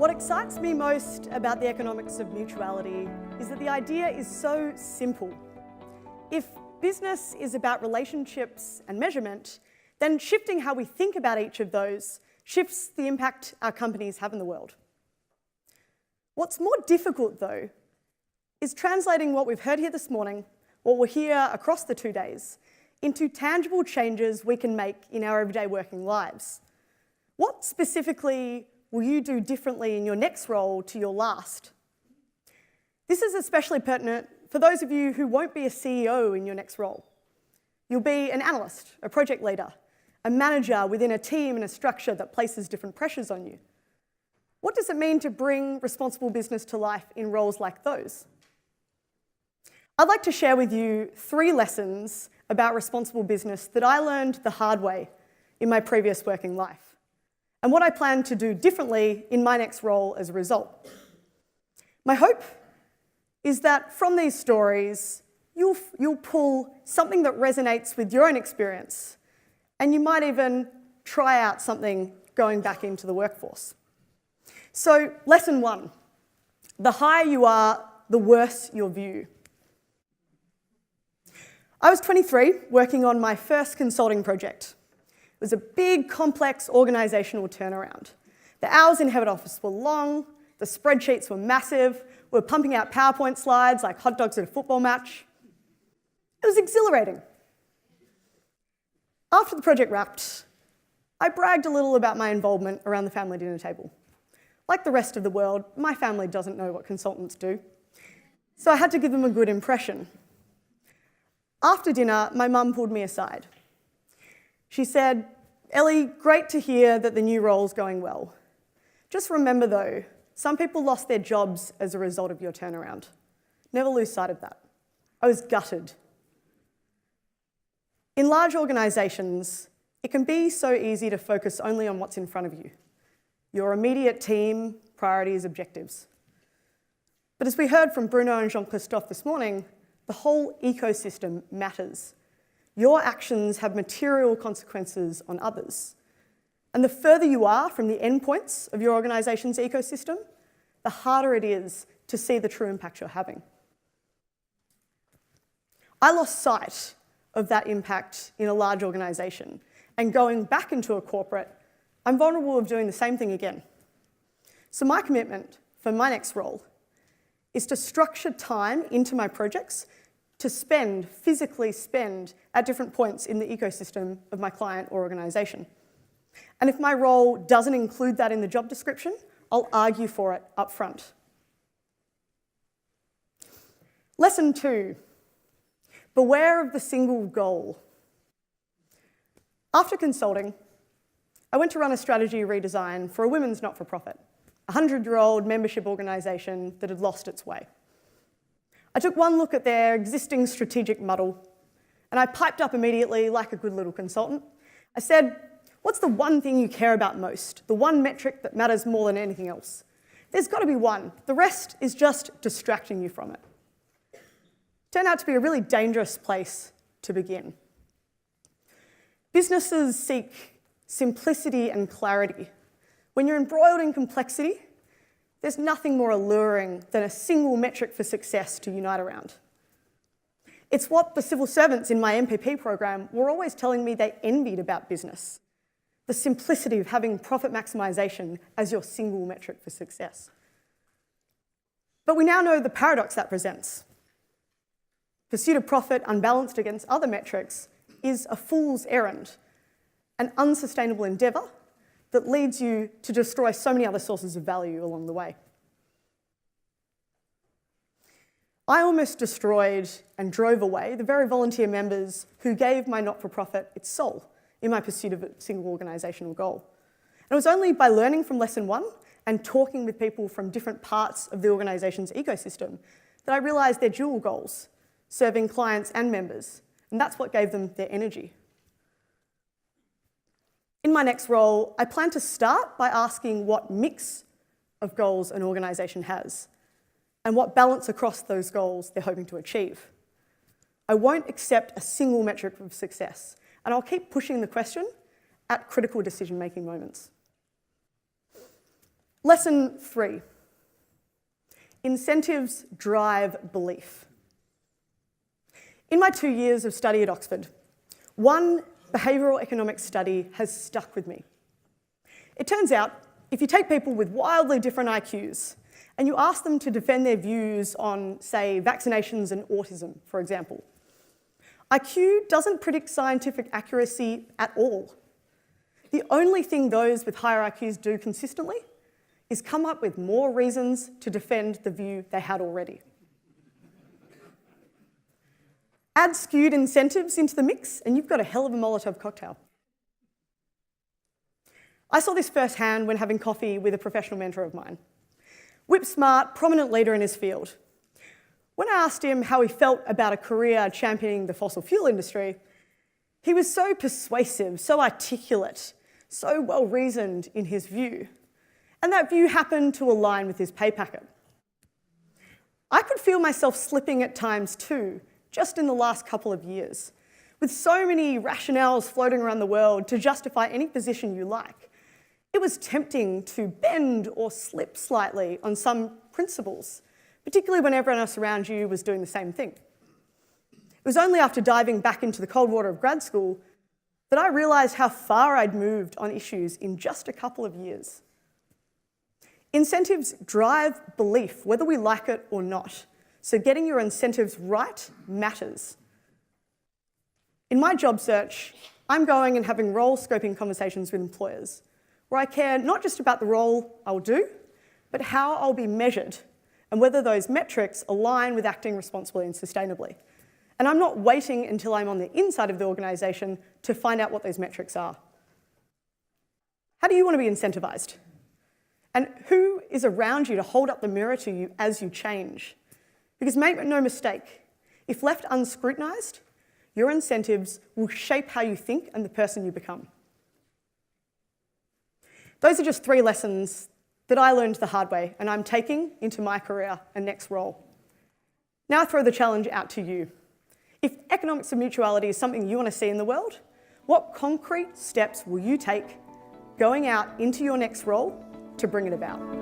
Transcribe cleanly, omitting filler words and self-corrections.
What excites me most about the economics of mutuality is that the idea is so simple. If business is about relationships and measurement, then shifting how we think about each of those shifts the impact our companies have in the world. What's more difficult, though, is translating what we've heard here this morning, what we'll hear across the 2 days, into tangible changes we can make in our everyday working lives. What specifically will you do differently in your next role to your last? This is especially pertinent for those of you who won't be a CEO in your next role. You'll be an analyst, a project leader, a manager within a team and a structure that places different pressures on you. What does it mean to bring responsible business to life in roles like those? I'd like to share with you 3 lessons about responsible business that I learned the hard way in my previous working life, and what I plan to do differently in my next role as a result. My hope is that from these stories, you'll pull something that resonates with your own experience, and you might even try out something going back into the workforce. So, lesson 1, the higher you are, the worse your view. I was 23, working on my first consulting project. It was a big, complex organisational turnaround. The hours in head office were long, the spreadsheets were massive, we were pumping out PowerPoint slides like hot dogs at a football match. It was exhilarating. After the project wrapped, I bragged a little about my involvement around the family dinner table. Like the rest of the world, my family doesn't know what consultants do, so I had to give them a good impression. After dinner, my mum pulled me aside. She said, "Ellie, great to hear that the new role's going well. Just remember though, some people lost their jobs as a result of your turnaround. Never lose sight of that." I was gutted. In large organisations, it can be so easy to focus only on what's in front of you, your immediate team, priorities, objectives. But as we heard from Bruno and Jean-Christophe this morning, the whole ecosystem matters. Your actions have material consequences on others. And the further you are from the endpoints of your organisation's ecosystem, the harder it is to see the true impact you're having. I lost sight of that impact in a large organisation, and going back into a corporate, I'm vulnerable of doing the same thing again. So my commitment for my next role is to structure time into my projects to physically spend at different points in the ecosystem of my client or organisation. And if my role doesn't include that in the job description, I'll argue for it up front. Lesson 2, beware of the single goal. After consulting, I went to run a strategy redesign for a women's not-for-profit, a 100-year-old membership organisation that had lost its way. I took one look at their existing strategic muddle, and I piped up immediately like a good little consultant. I said, "What's the one thing you care about most? The one metric that matters more than anything else? There's got to be one. The rest is just distracting you from it." Turned out to be a really dangerous place to begin. Businesses seek simplicity and clarity. When you're embroiled in complexity, there's nothing more alluring than a single metric for success to unite around. It's what the civil servants in my MPP program were always telling me they envied about business, the simplicity of having profit maximisation as your single metric for success. But we now know the paradox that presents. Pursuit of profit unbalanced against other metrics is a fool's errand, an unsustainable endeavour that leads you to destroy so many other sources of value along the way. I almost destroyed and drove away the very volunteer members who gave my not-for-profit its soul in my pursuit of a single organisational goal. And it was only by learning from lesson 1 and talking with people from different parts of the organisation's ecosystem that I realised their dual goals, serving clients and members, and that's what gave them their energy. In my next role, I plan to start by asking what mix of goals an organisation has and what balance across those goals they're hoping to achieve. I won't accept a single metric of success, and I'll keep pushing the question at critical decision-making moments. Lesson 3. Incentives drive belief. In my 2 years of study at Oxford, one behavioural economics study has stuck with me. It turns out, if you take people with wildly different IQs and you ask them to defend their views on, say, vaccinations and autism, for example, IQ doesn't predict scientific accuracy at all. The only thing those with higher IQs do consistently is come up with more reasons to defend the view they had already. Add skewed incentives into the mix and you've got a hell of a Molotov cocktail. I saw this firsthand when having coffee with a professional mentor of mine. Whip-smart, prominent leader in his field. When I asked him how he felt about a career championing the fossil fuel industry, he was so persuasive, so articulate, so well-reasoned in his view. And that view happened to align with his pay packet. I could feel myself slipping at times too, just in the last couple of years, with so many rationales floating around the world to justify any position you like. It was tempting to bend or slip slightly on some principles, particularly when everyone else around you was doing the same thing. It was only after diving back into the cold water of grad school that I realised how far I'd moved on issues in just a couple of years. Incentives drive belief, whether we like it or not. So getting your incentives right matters. In my job search, I'm going and having role scoping conversations with employers, where I care not just about the role I'll do, but how I'll be measured and whether those metrics align with acting responsibly and sustainably. And I'm not waiting until I'm on the inside of the organisation to find out what those metrics are. How do you want to be incentivised? And who is around you to hold up the mirror to you as you change? Because make no mistake, if left unscrutinised, your incentives will shape how you think and the person you become. Those are just 3 lessons that I learned the hard way and I'm taking into my career and next role. Now I throw the challenge out to you. If economics of mutuality is something you want to see in the world, what concrete steps will you take going out into your next role to bring it about?